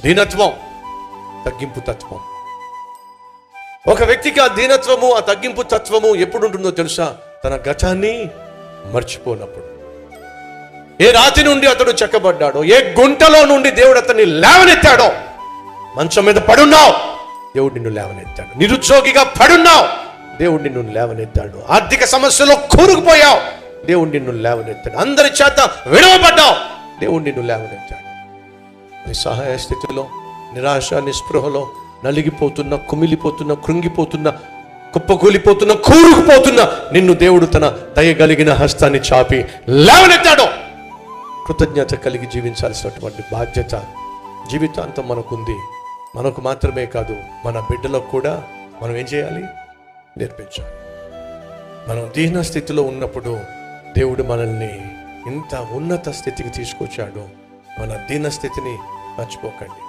దీనత్వం, తగ్గింపు తత్వం. ఒక వ్యక్తికి ఆ దీనత్వము, ఆ తగ్గింపు తత్వము ఎప్పుడు ఉంటుందో తెలుసా? తన గతాన్ని మర్చిపోనప్పుడు. ఏ రాతి నుండి అతడు చెక్కబడ్డాడో, ఏ గుంటలో నుండి దేవుడు అతన్ని లేవనెత్తాడో. మంచం మీద పడున్నావు, దేవుడు నిన్ను లేవనెత్తాడు. నిరుద్యోగిగా పడున్నావు, దేవుడు నిన్ను లేవనెత్తాడు. ఆర్థిక సమస్యలో కూరుకుపోయావు, దేవుడు నిన్ను లేవనెత్తాడు. అందరి చేత విడవబడ్డావు, దేవుడు నిన్ను లేవనెత్తాడు. నిస్సహాయ స్థితిలో, నిరాశ నిస్పృహలో నలిగిపోతున్న, కుమిలిపోతున్న, కృంగిపోతున్న, కుప్పకూలిపోతున్న, కూరుకుపోతున్న నిన్ను దేవుడు తన దయగలిగిన హస్తాన్ని చాపి లేవనెత్తాడు. కృతజ్ఞత కలిగి జీవించాల్సినటువంటి బాధ్యత జీవితాంతం మనకుంది. మనకు మాత్రమే కాదు, మన బిడ్డలకు కూడా మనం ఏం చేయాలి? నేర్పించాలి. మనం దీన స్థితిలో ఉన్నప్పుడు దేవుడు మనల్ని ఇంత ఉన్నత స్థితికి తీసుకొచ్చాడు. మన దీన స్థితిని మర్చిపోకండి.